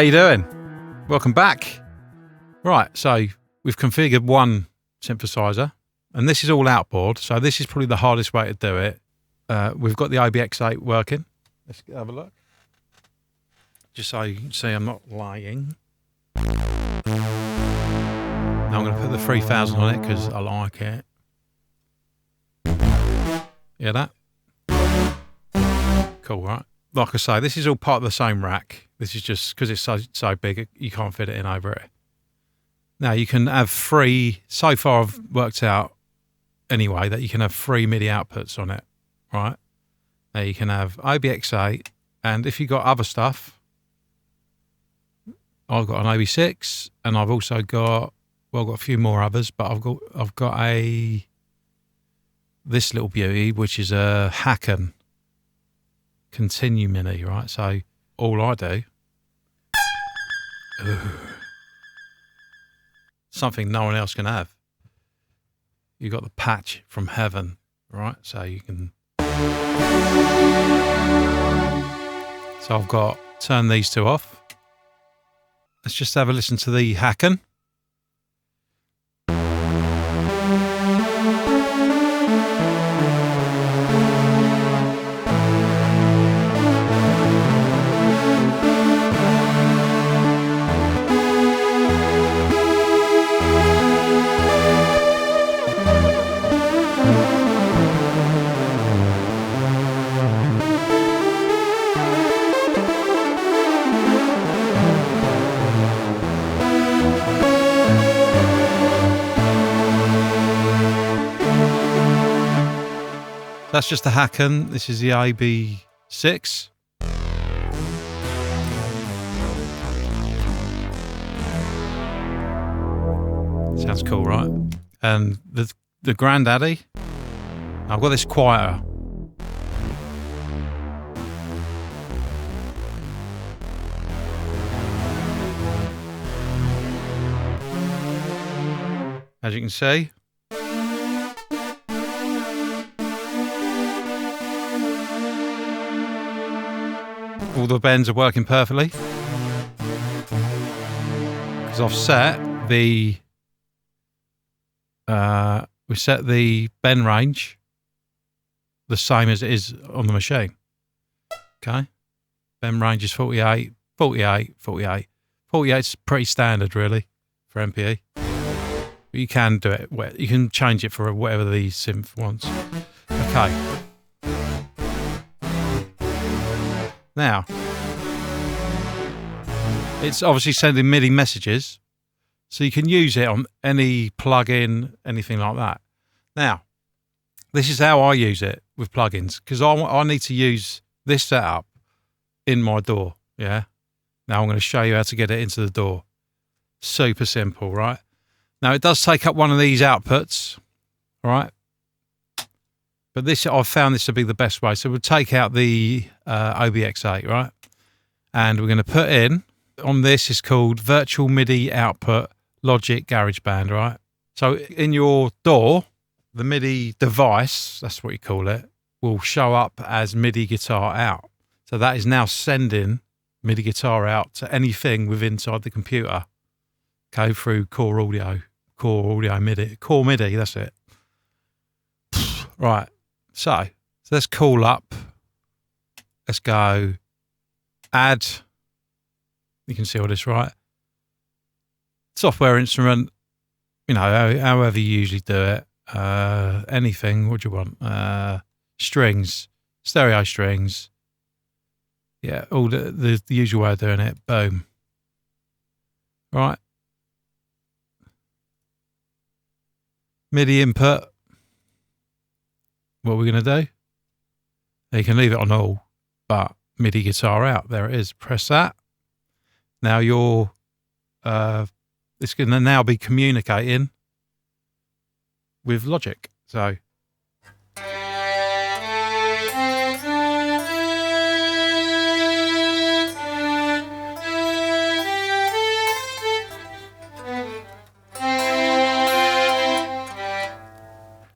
you doing? Welcome back. Right, so we've configured one synthesizer, and this is all outboard, so this is probably the hardest way to do it. We've got the ABX8 working. Let's have a look. Just so you can see I'm not lying. Now I'm going to put the 3000 on it because I like it. Hear that? Cool, right? Like I say, this is all part of the same rack. This is just because it's so big, you can't fit it in over it. Now you can have three, so far I've worked out anyway, that you can have 3 MIDI outputs on it, right? Now you can have ABX8, and if you've got other stuff, I've got an AB6, and I've also got, well, I've got a few more others, but I've got this little beauty, which is a Hacken Continue Mini, right? So all I do, something no one else can have. You got the patch from heaven, right? So you can. So I've got turn these two off. Let's just have a listen to the Hacken. That's just the Hacken. This is the AB6. Sounds cool, right? And the Granddaddy, I've got this quieter. As you can see. All the bends are working perfectly because I've set the we set the bend range the same as it is on the machine. Okay, bend range is 48, 48, 48. 48 is pretty standard really for MPE. But you can do it. You can change it for whatever the synth wants. Okay. Now, it's obviously sending MIDI messages, so you can use it on any plugin, anything like that. Now, this is how I use it with plugins, because I need to use this setup in my DAW, yeah? Now I'm going to show you how to get it into the DAW. Super simple, right? Now, it does take up one of these outputs, right? But this, I've found this to be the best way. So we'll take out the OBX8, right? And we're going to put in, on this is called Virtual MIDI Output Logic GarageBand, right? So in your DAW, the MIDI device, that's what you call it, will show up as MIDI guitar out. So that is now sending MIDI guitar out to anything within inside the computer. Okay, through Core Audio MIDI, Core MIDI, that's it. Right. So let's call up, let's go add, you can see all this, right? Software instrument, you know, however you usually do it. Anything, what do you want? Strings, stereo strings. Yeah, all the usual way of doing it. Boom. Right. MIDI input. What we're going to do, you can leave it on all, but MIDI guitar out, there it is. Press that. Now it's going to now be communicating with Logic. So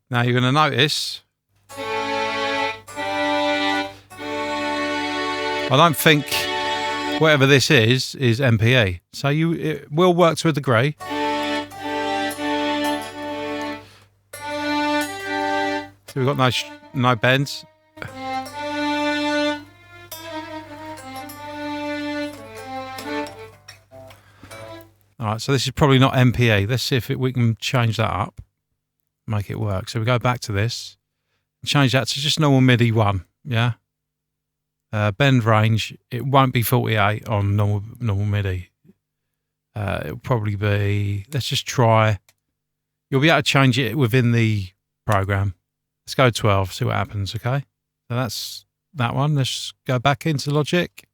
now you're going to notice I don't think whatever this is MPE. So it will work to a degree. So we've got no bends. All right, so this is probably not MPE. Let's see if we can change that up, make it work. So we go back to this, change that to just normal MIDI 1, yeah? Bend range, it won't be 48 on normal MIDI. It'll probably be, let's just try. You'll be able to change it within the program. Let's go 12, see what happens, okay? So that's that one. Let's go back into Logic.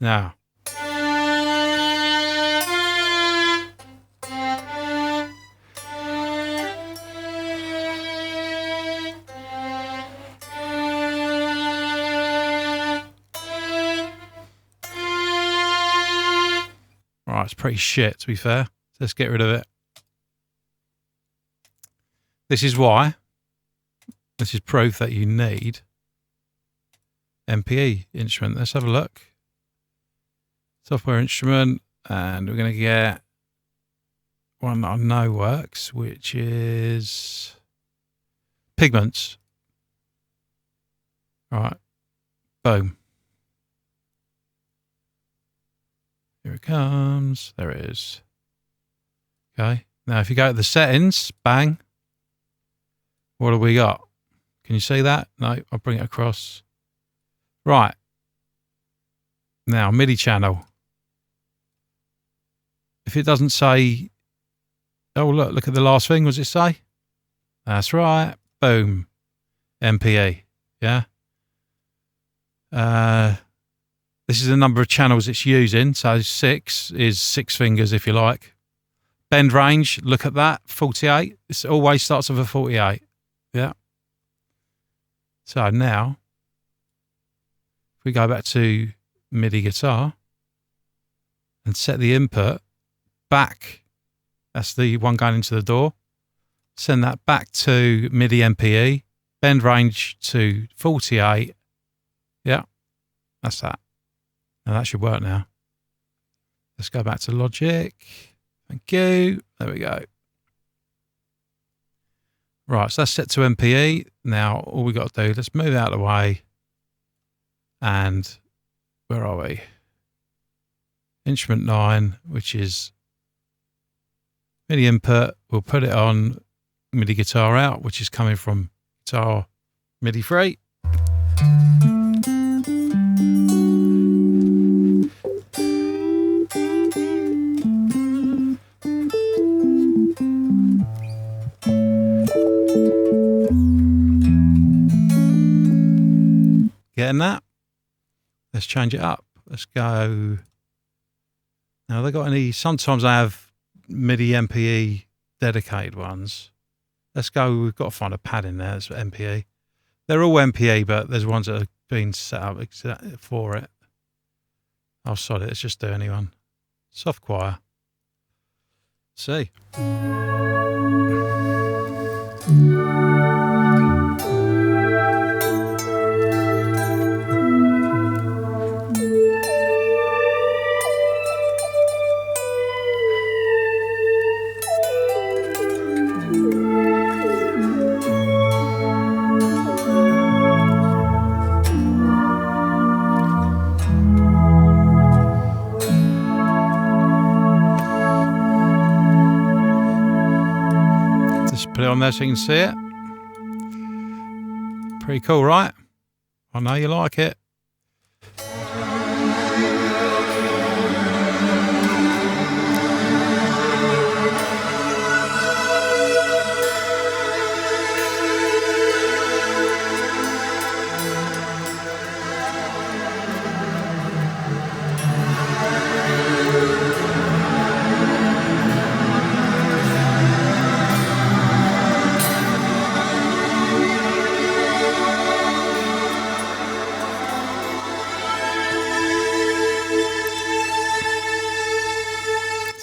Now, right, it's pretty shit, to be fair. Let's get rid of it. This is why. This is proof that you need MPE instrument. Let's have a look. Software instrument, and we're going to get one that I know works, which is Pigments. All right, boom. Here it comes. There it is. Okay, now if you go to the settings, bang. What have we got? Can you see that? No, I'll bring it across. Right. Now, MIDI channel. If it doesn't say, oh, look at the last thing. What does it say? That's right. Boom. MPE. Yeah. This is the number of channels it's using. So 6 is 6 fingers, if you like. Bend range, look at that. 48. It always starts with a 48. Yeah. So now, if we go back to MIDI guitar and set the input back, that's the one going into the door, send that back to MIDI MPE, bend range to 48. Yeah, that's that. Now that should work now. Let's go back to Logic. Thank you. There we go. Right, so that's set to MPE. Now all we got to do, let's move out of the way. And where are we? Instrument 9, which is MIDI input. We'll put it on MIDI guitar out, which is coming from guitar MIDI 3. Getting that? Let's change it up. Let's go. Now, they got any? Sometimes I have MIDI MPE dedicated ones. Let's go. We've got to find a pad in there that's MPE. They're all MPE, but there's ones that have been set up for it. Oh, sorry. Let's just do anyone. Soft choir. See. Put it on there so you can see it. Pretty cool, right? I know you like it.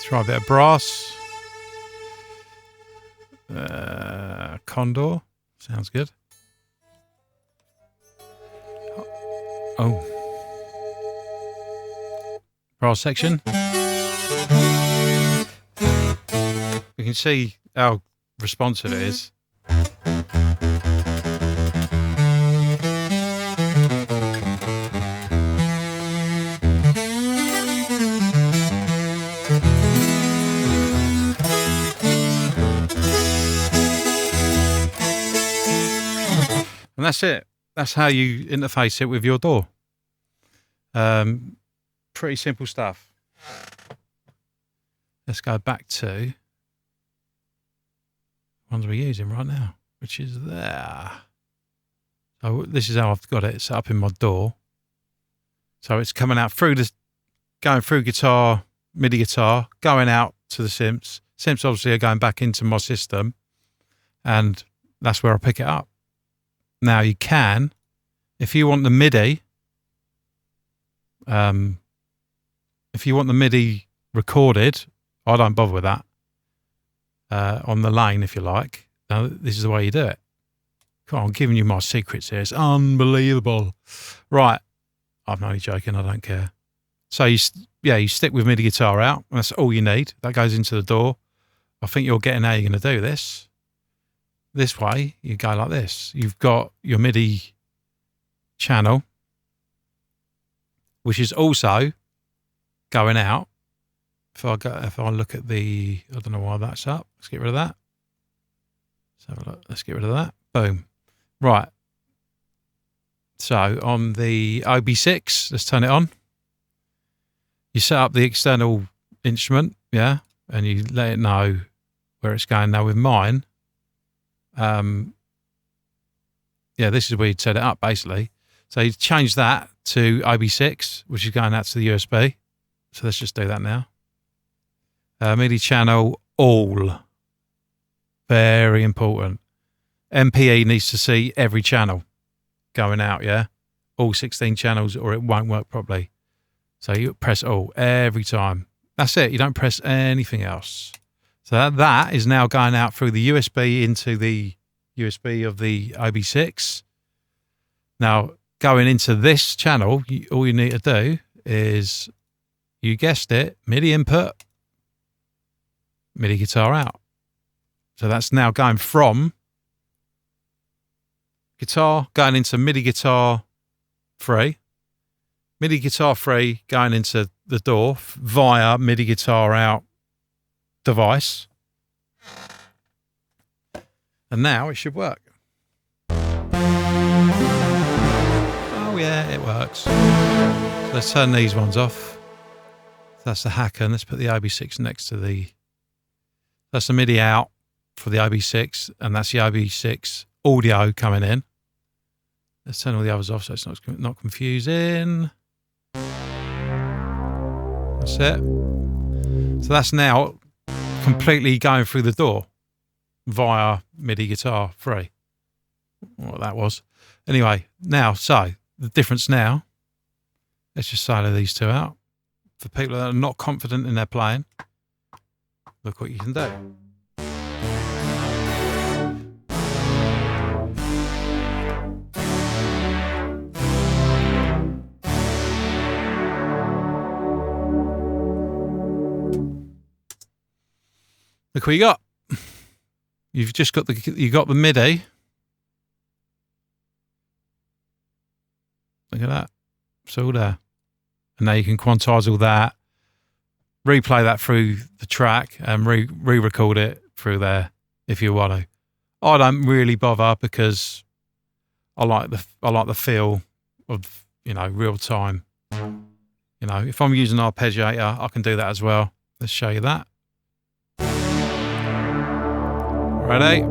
Try a bit of brass. Condor. Sounds good. Oh. Brass section. You can see how responsive it is. And that's it. That's how you interface it with your DAW. Pretty simple stuff. Let's go back to ones we're using right now, which is there. So this is how I've got it set up in my DAW. So it's coming out through this, going through guitar, MIDI guitar, going out to the synths. Synths obviously are going back into my system, and that's where I pick it up. Now you can, if you want the MIDI, if you want the MIDI recorded, I don't bother with that. On the lane, if you like. Now, this is the way you do it. Come on, I'm giving you my secrets here. It's unbelievable. Right. I'm only joking. I don't care. So, you stick with MIDI guitar out. That's all you need. That goes into the DAW. I think you're getting how you're going to do this. This way, you go like this. You've got your MIDI channel, which is also going out. If I look at the, I don't know why that's up. Let's get rid of that. So let's get rid of that. Boom. Right. So on the OB6, let's turn it on. You set up the external instrument, yeah, and you let it know where it's going. Now with mine, this is where you'd set it up basically. So you change that to OB6, which is going out to the USB. So let's just do that now. MIDI channel all. Very important. MPE needs to see every channel going out, yeah? All 16 channels or it won't work properly. So you press all every time. That's it. You don't press anything else. So that is now going out through the USB into the USB of the OB6. Now, going into this channel, all you need to do is, you guessed it, MIDI input, MIDI guitar out. So that's now going from guitar going into MIDI guitar 3, MIDI guitar 3 going into the DAW via MIDI guitar out device. And now it should work. Oh yeah, it works. So let's turn these ones off. That's the hacker. And let's put the OB6 next to the, that's the MIDI out for the OB6, and that's the OB6 audio coming in. Let's turn all the others off so it's not confusing. That's it. So that's now completely going through the DAW via MIDI guitar 3. What that was. Anyway, now, so the difference now, let's just silo these two out. For people that are not confident in their playing, look what you can do. Look what you got. You've just got the MIDI. Look at that. It's all there. And now you can quantize all that, replay that through the track and re-record it through there if you want to. I don't really bother because I like the feel of, real time. If I'm using an arpeggiator, I can do that as well. Let's show you that. Ready?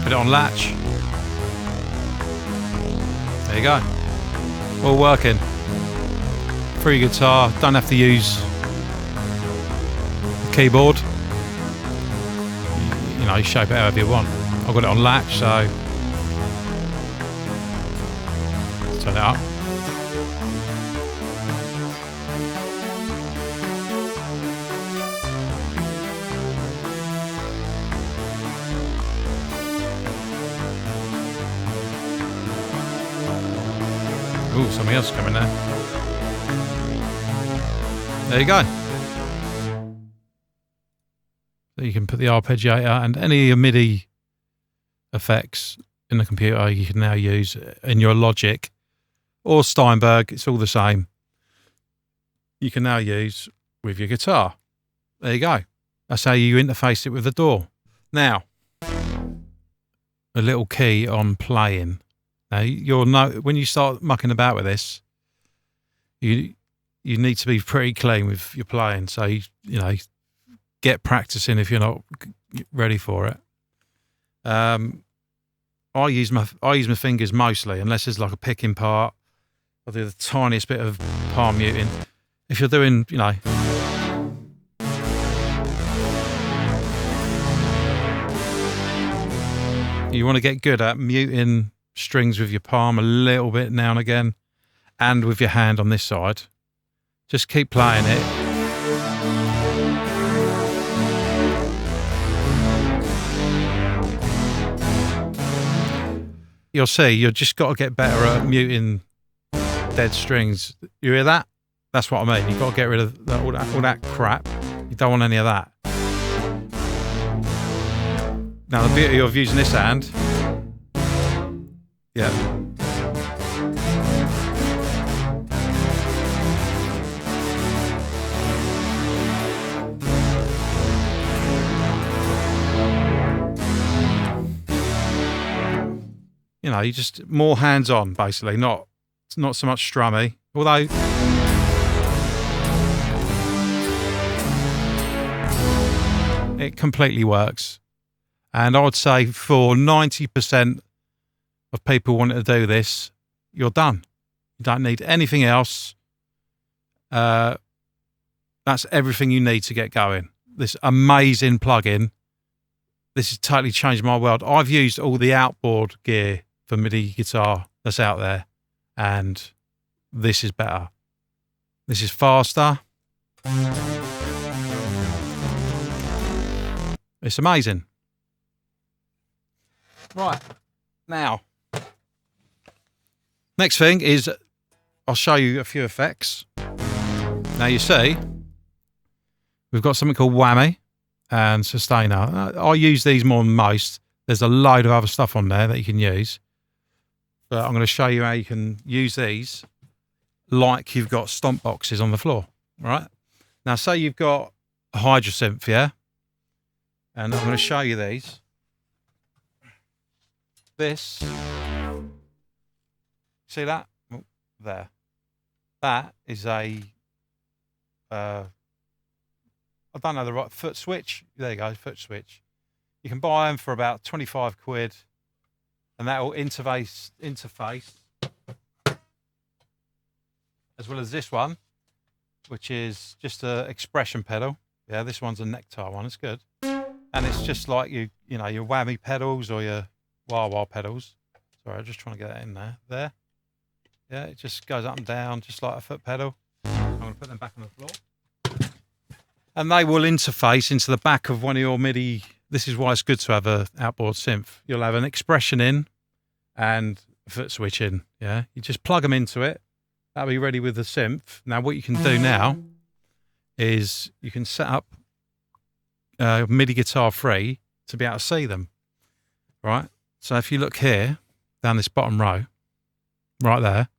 Put it on latch. There you go. All working. Free guitar. Don't have to use keyboard. You know, you shape it however you want. I've got it on latch, so turn it up. Ooh, something else coming there. There you go. So you can put the arpeggiator and any MIDI effects in the computer you can now use in your Logic or Steinberg. It's all the same. You can now use with your guitar. There you go. That's how you interface it with the DAW. Now, a little key on playing. Now, you'll know when you start mucking about with this, you need to be pretty clean with your playing. So you know, get practicing if you're not ready for it. I use my fingers mostly, unless there's like a picking part. I'll do the tiniest bit of palm muting. If you're doing, you know, you want to get good at muting strings with your palm a little bit now and again, and with your hand on this side. Just keep playing it. You'll see, you've just got to get better at muting dead strings. You hear that? That's what I mean. You've got to get rid of all that crap. You don't want any of that. Now, the beauty of using this hand, yeah. You know, you just more hands-on, basically, not so much strummy. Although it completely works, and I would say for 90% of people wanting to do this, you're done. You don't need anything else. That's everything you need to get going. This amazing plugin. This has totally changed my world. I've used all the outboard gear for MIDI guitar that's out there, and this is better. This is faster. It's amazing. Right, now, next thing is I'll show you a few effects. Now you see, we've got something called whammy and sustainer. I use these more than most. There's a load of other stuff on there that you can use. But I'm going to show you how you can use these like you've got stomp boxes on the floor, right? Now, say you've got a Hydrosynth, yeah? And I'm going to show you these. This, see that? Oh, there. That is a, I don't know the right, foot switch. There you go, foot switch. You can buy them for about 25 quid. And that will interface as well as this one, which is just an expression pedal. Yeah, this one's a necktie one. It's good, and it's just like you know your whammy pedals or your wah-wah pedals. Sorry, I'm just trying to get that in there. There, yeah, it just goes up and down just like a foot pedal. I'm going to put them back on the floor, and they will interface into the back of one of your MIDI. This is why it's good to have an outboard synth. You'll have an expression in and a foot switch in. Yeah, you just plug them into it. That'll be ready with the synth. Now, what you can do now is you can set up MIDI guitar free to be able to see them. Right. So if you look here down this bottom row, right there,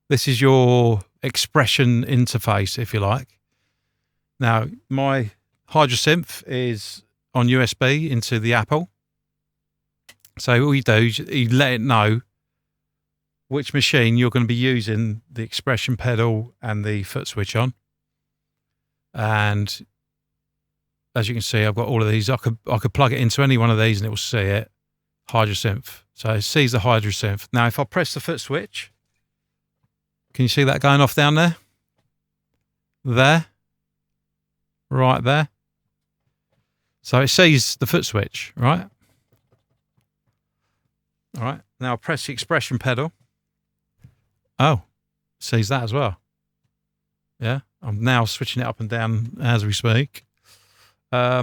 this is your expression interface, if you like. Now, my Hydrosynth is on USB into the Apple. So all you do is you let it know which machine you're going to be using the expression pedal and the foot switch on. And as you can see, I've got all of these. I could plug it into any one of these and it will see it. Hydrosynth. So it sees the Hydrosynth. Now, if I press the foot switch, can you see that going off down there? There. Right there. So it sees the foot switch, right? All right. Now press the expression pedal. Oh, sees that as well. Yeah. I'm now switching it up and down as we speak. Yeah.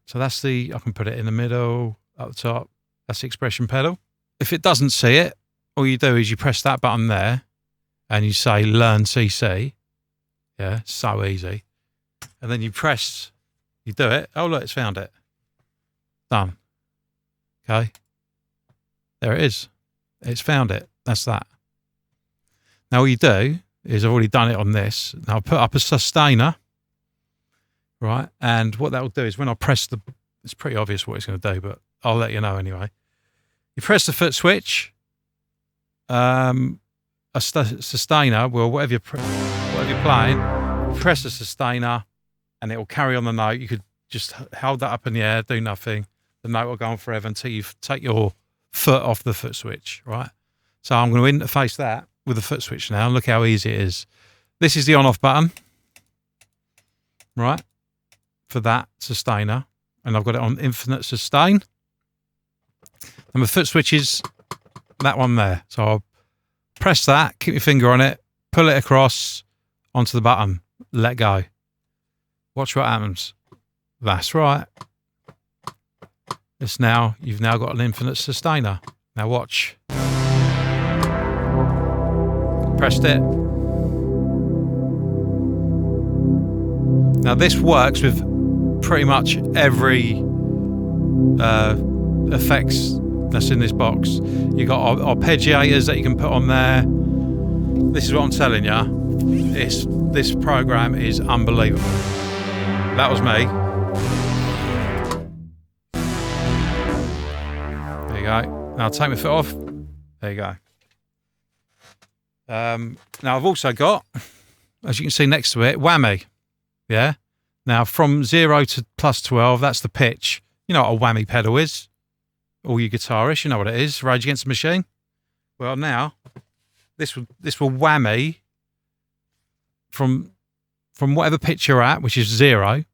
So that's I can put it in the middle, up the top. That's the expression pedal. If it doesn't see it, all you do is you press that button there and you say learn CC. Yeah. So easy. And then you do it. Oh, look, it's found it. Done. Okay. There it is. It's found it. That's that. Now all you do is I've already done it on this. Now I'll put up a sustainer, right? And what that will do is when I press it's pretty obvious what it's going to do, but I'll let you know anyway. You press the foot switch, a sustainer, well, whatever you're playing, press the sustainer and it will carry on the note. You could just hold that up in the air, do nothing. The note will go on forever until you take your foot off the foot switch, right? So I'm going to interface that with the foot switch now. Look how easy it is. This is the on-off button, right, for that sustainer. And I've got it on infinite sustain. And the foot switch is that one there. So I'll press that, keep your finger on it, pull it across onto the button, let go. Watch what happens. That's right. You've now got an infinite sustainer. Now watch. Pressed it. Now this works with pretty much every effects that's in this box. You got arpeggiators that you can put on there. This is what I'm telling you. This program is unbelievable. That was me. There you go. Now I'll take my foot off. There you go. Now I've also got, as you can see next to it, whammy. Yeah. Now from 0 to +12, that's the pitch. You know what a whammy pedal is. All you guitarists, you know what it is. Rage Against the Machine. Well, now this will whammy from whatever pitch you're at, which is 0,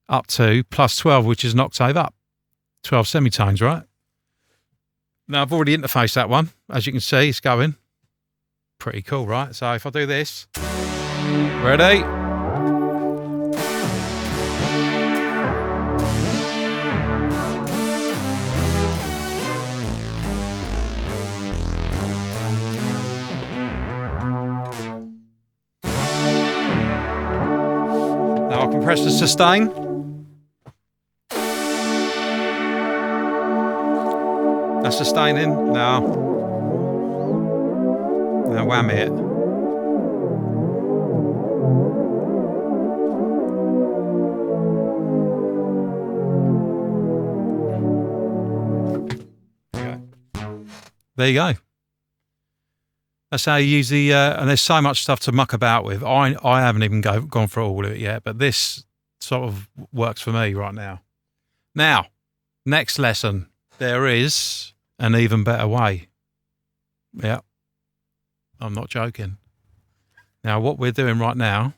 up to +12, which is an octave up. 12 semitones, right? Now I've already interfaced that one. As you can see, it's going. Pretty cool, right? So if I do this, ready? Now I can press the sustain. That's sustaining. Now whammy it. There you go. That's how you use the, and there's so much stuff to muck about with. I haven't even gone through all of it yet, but this sort of works for me right now. Now, next lesson, there is an even better way. Yeah. I'm not joking. Now, what we're doing right now,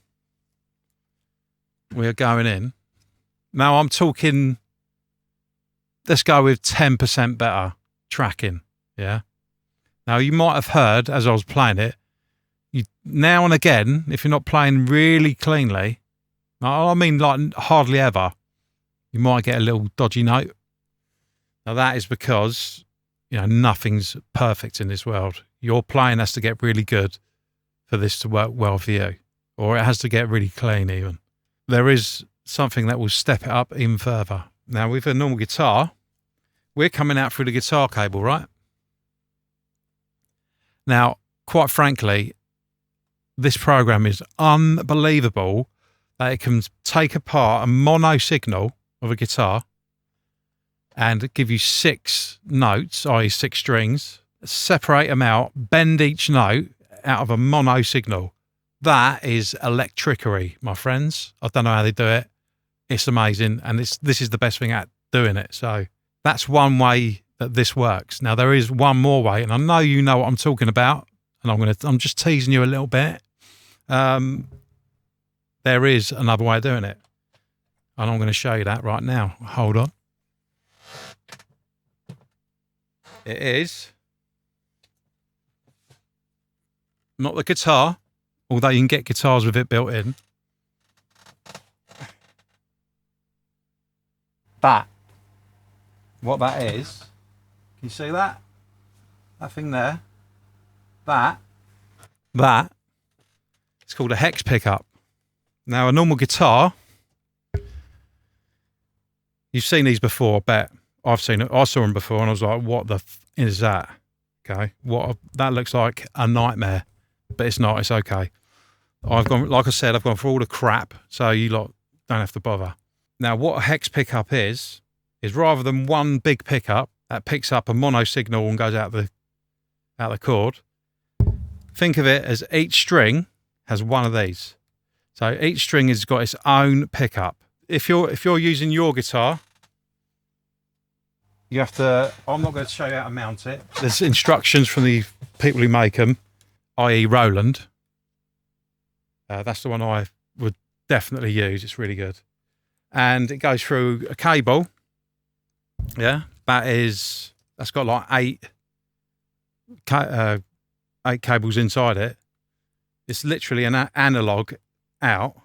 we're going in. Now, I'm talking, let's go with 10% better tracking, yeah? Now, you might have heard, as I was playing it, now and again, if you're not playing really cleanly, I mean like hardly ever, you might get a little dodgy note. Now, that is because, you know, nothing's perfect in this world. Your playing has to get really good for this to work well for you, or it has to get really clean even. There is something that will step it up even further. Now, with a normal guitar, we're coming out through the guitar cable, right? Now, quite frankly, this program is unbelievable that it can take apart a mono signal of a guitar and give you 6 notes, i.e. 6 strings, separate them out, bend each note out of a mono signal. That is electricity, my friends. I don't know how they do it. It's amazing, and this is the best thing at doing it. So that's one way that this works. Now there is one more way, and I know you know what I'm talking about, and I'm just teasing you a little bit. There is another way of doing it. And I'm going to show you that right now. Hold on. It is not the guitar, although you can get guitars with it built in. But what that is, can you see that? That thing there? That, it's called a hex pickup. Now, a normal guitar, you've seen these before, I bet. I've seen it. I saw them before and I was like, what the f is that? Okay. That looks like a nightmare, but it's not. It's okay. I've gone, like I said, I've gone for all the crap, so you lot don't have to bother. Now, what a hex pickup is rather than one big pickup that picks up a mono signal and goes out the chord, think of it as each string has one of these. So each string has got its own pickup. If you're using your guitar, you have to, I'm not going to show you how to mount it. There's instructions from the people who make them, i.e. Roland. That's the one I would definitely use. It's really good. And it goes through a cable. Yeah, that's got like eight cables inside it. It's literally an analog out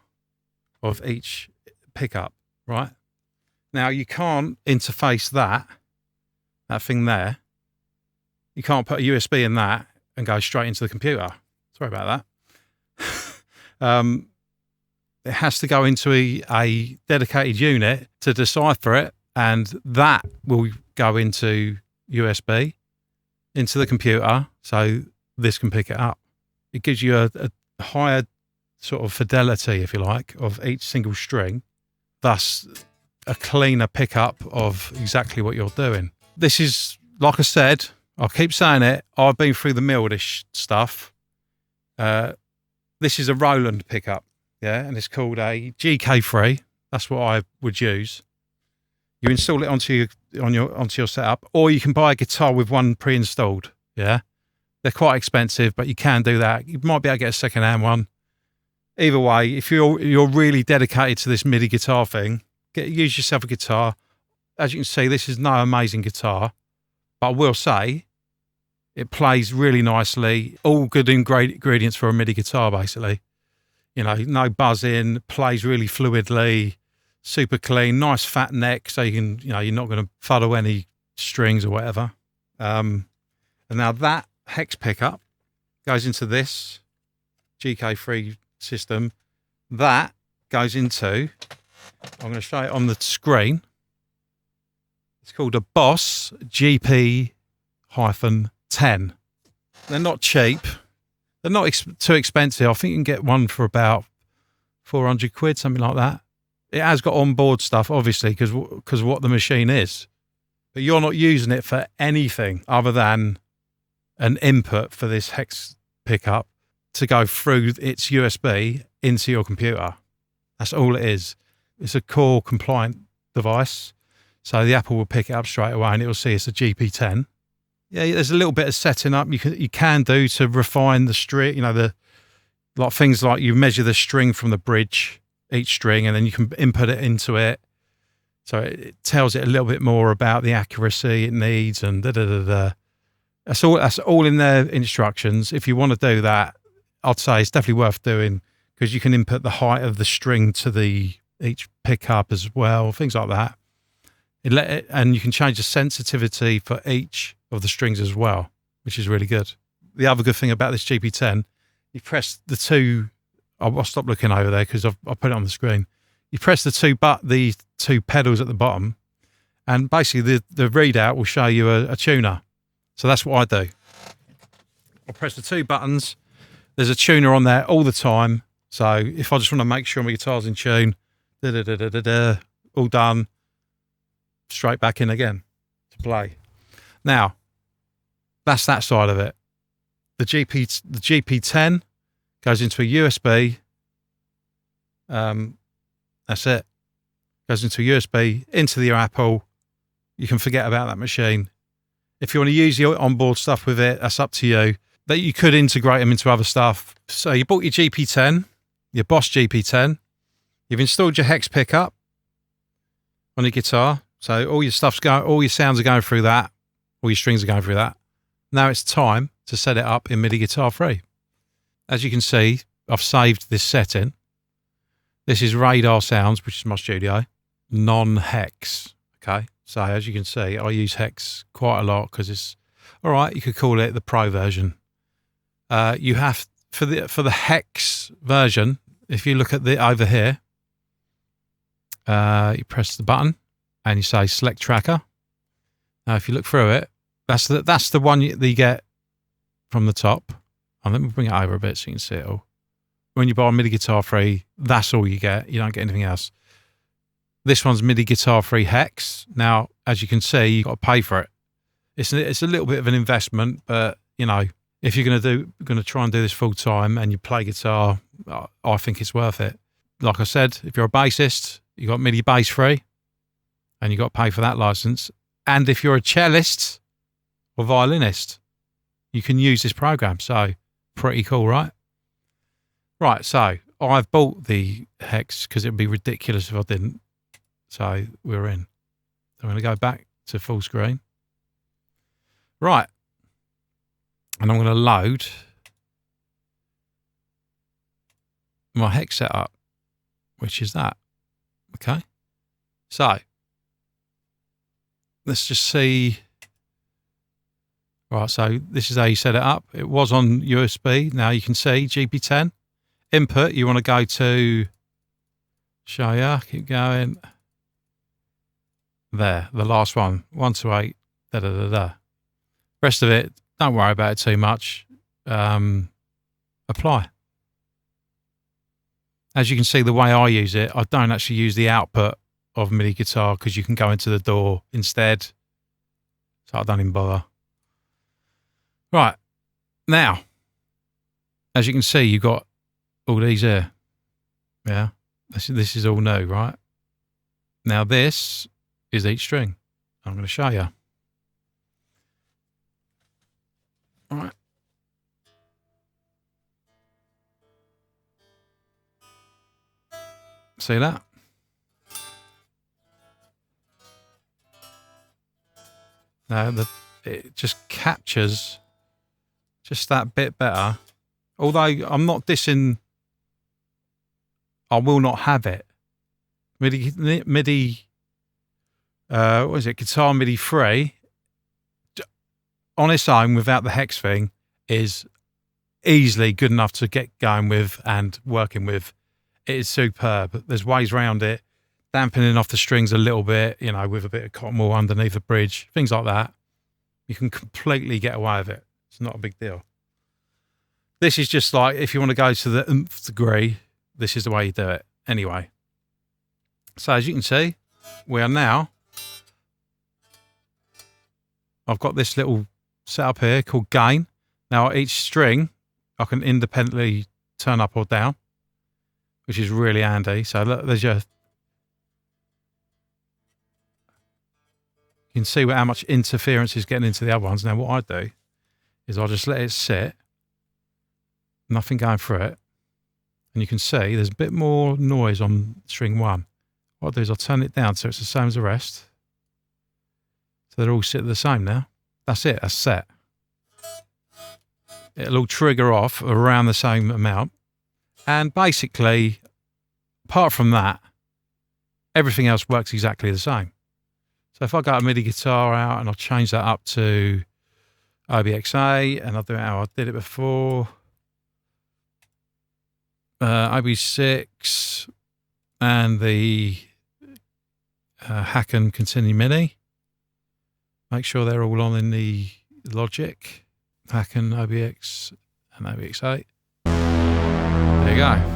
of each pickup, right? Now you can't interface that thing there. You can't put a USB in that and go straight into the computer. Sorry about that. It has to go into a dedicated unit to decipher it, and that will go into USB into the computer, so this can pick it up. It gives you a higher sort of fidelity, if you like, of each single string, thus a cleaner pickup of exactly what you're doing. This is, like I said, I'll keep saying it, I've been through the mill with this stuff. This is a Roland pickup, yeah, and it's called a GK3. That's what I would use. You install it onto your setup, or you can buy a guitar with one pre-installed. Yeah, they're quite expensive, but you can do that. You might be able to get a second-hand one. Either way, if you're really dedicated to this MIDI guitar thing, use yourself a guitar. As you can see, this is no amazing guitar, but I will say it plays really nicely. All good ingredients for a MIDI guitar, basically. You know, no buzzing, plays really fluidly, super clean, nice fat neck, so you can, you know, you're not going to fuddle any strings or whatever. And now that hex pickup goes into this GK3 system. That goes into, I'm going to show it on the screen. It's called a Boss GP-10. They're not cheap. They're not too expensive. I think you can get one for about 400 quid, something like that. It has got onboard stuff, obviously, because of what the machine is. But you're not using it for anything other than an input for this hex pickup to go through its USB into your computer. That's all it is. It's a core compliant device. So the Apple will pick it up straight away and it will see it's a GP10. Yeah, there's a little bit of setting up you can do to refine the string, you know, like things like you measure the string from the bridge, each string, and then you can input it into it. So it tells it a little bit more about the accuracy it needs and da-da-da-da. That's all in their instructions. If you want to do that, I'd say it's definitely worth doing because you can input the height of the string to each pickup as well, things like that. And you can change the sensitivity for each of the strings as well, which is really good. The other good thing about this GP10, you press the two, I'll stop looking over there because I'll put it on the screen. You press the two pedals at the bottom, and basically the readout will show you a tuner. So that's what I do. I'll press the two buttons. There's a tuner on there all the time. So if I just want to make sure my guitar's in tune, all done, straight back in again to play. Now, that's that side of it. The GP10 goes into a USB. That's it. Goes into a USB, into your Apple. You can forget about that machine. If you want to use your onboard stuff with it, that's up to you. That you could integrate them into other stuff. So you bought your GP10, your Boss GP10. You've installed your hex pickup. on your guitar. So all your stuff's going, all your sounds are going through that, all your strings are going through that. Now it's time to set it up in MIDI Guitar Free. As you can see, I've saved this setting. This is Radar Sounds, which is my studio, non-hex. Okay, so as you can see, I use hex quite a lot because it's all right. You could call it the pro version. You have for the hex version. If you look at the over here, you press the button and you say select tracker. Now, if you look through it, that's the one that you get from the top. And let me bring it over a bit so you can see it all. When you buy MIDI Guitar Free, that's all you get. You don't get anything else. This one's MIDI Guitar Free Hex. Now, as you can see, you've got to pay for it. It's a little bit of an investment, but you know, if you're going to try and do this full time and you play guitar, I think it's worth it. Like I said, if you're a bassist, you got MIDI Bass Free, and you got to pay for that license. And if you're a cellist or violinist, you can use this program. So pretty cool, right? Right, so I've bought the hex because it would be ridiculous if I didn't. So we're in. I'm going to go back to full screen. Right. And I'm going to load my hex setup, which is that. Okay. So let's just see. Right, so this is how you set it up. It was on USB. Now you can see GP10. Input, you want to go to, show you, keep going. There, the last one, 1 to 8, da da da da. Rest of it, don't worry about it too much. Apply. As you can see, the way I use it, I don't actually use the output of MIDI guitar because you can go into the DAW instead. So I don't even bother. Right, now, as you can see, you've got all these here. Yeah, this is all new, right? Now this is each string. I'm going to show you. All right. See that? Now it just captures just that bit better. Although I'm not dissing, I will not have it. MIDI, what is it? Guitar MIDI Free on its own without the hex thing is easily good enough to get going with and working with. It is superb. There's ways around it, dampening off the strings a little bit, you know, with a bit of cotton wool underneath the bridge, things like that. You can completely get away with it. It's not a big deal. This is just like, if you want to go to the nth degree, this is the way you do it. Anyway. So as you can see, we are now, I've got this little setup here called gain. Now each string, I can independently turn up or down, which is really handy. So look, there's your, you can see how much interference is getting into the other ones. Now what I do is I'll just let it sit, nothing going through it. And you can see there's a bit more noise on string 1. What I'll do is I'll turn it down so it's the same as the rest. So they're all sit the same now. That's it, that's set. It'll all trigger off around the same amount. And basically, apart from that, everything else works exactly the same. So if I go to MIDI guitar out and I'll change that up to OBXA and I'll do it how I did it before. OB6 and the Hack and Continue MIDI. Make sure they're all on in the Logic. Hack and OBX and OBX8. There you go.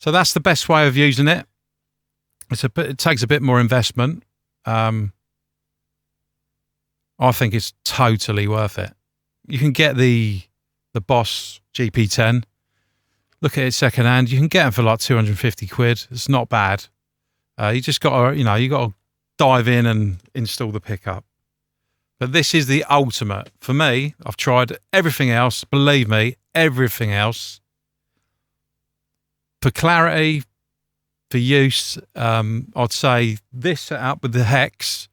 So that's the best way of using it. It takes a bit more investment. I think it's totally worth it You can get the Boss GP10. Look at it secondhand. You can get them for like 250 quid. It's not bad. You just got to, you got to dive in and install the pickup. But this is the ultimate. For me, I've tried everything else. Believe me, everything else. For clarity, for use, I'd say this setup with the Hex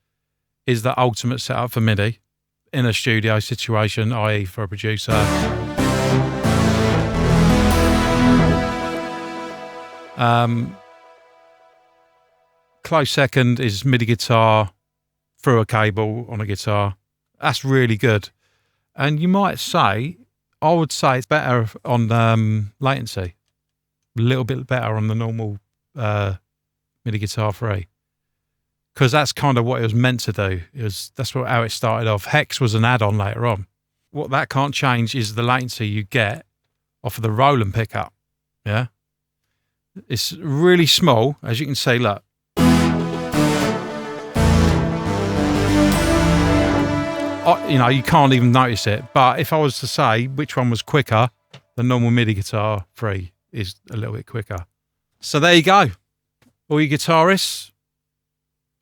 is the ultimate setup for MIDI in a studio situation, i.e. for a producer. Close second is MIDI guitar through a cable on a guitar. That's really good. And you might say, I would say it's better on latency. A little bit better on the normal MIDI guitar 3. Because that's kind of what it was meant to do. That's how it started off. Hex was an add-on later on. What that can't change is the latency you get off of the Roland pickup. Yeah? It's really small, as you can see, look. You can't even notice it. But if I was to say which one was quicker, the normal MIDI guitar 3 is a little bit quicker. So there you go. All you guitarists,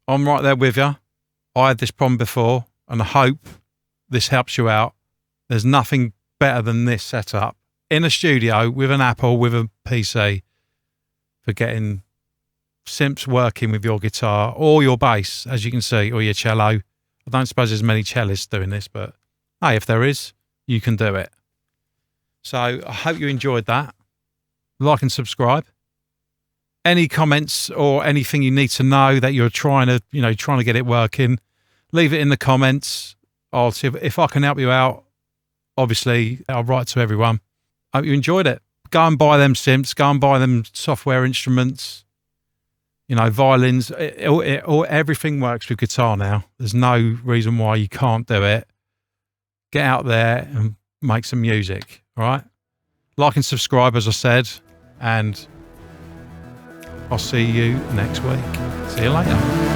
I'm right there with you. I had this problem before, and I hope this helps you out. There's nothing better than this setup in a studio with an Apple, with a PC, for getting synths working with your guitar or your bass, as you can see, or your cello. I don't suppose there's many cellists doing this, but hey, if there is, you can do it. So I hope you enjoyed that. Like and subscribe. Any comments or anything you need to know that you're trying to get it working, leave it in the comments. I'll see if I can help you out. Obviously, I'll write to everyone. Hope you enjoyed it. Go and buy them synths. Go and buy them software instruments. Violins. Everything works with guitar now. There's no reason why you can't do it. Get out there and make some music. All right. Like and subscribe, as I said, and I'll see you next week. See you later.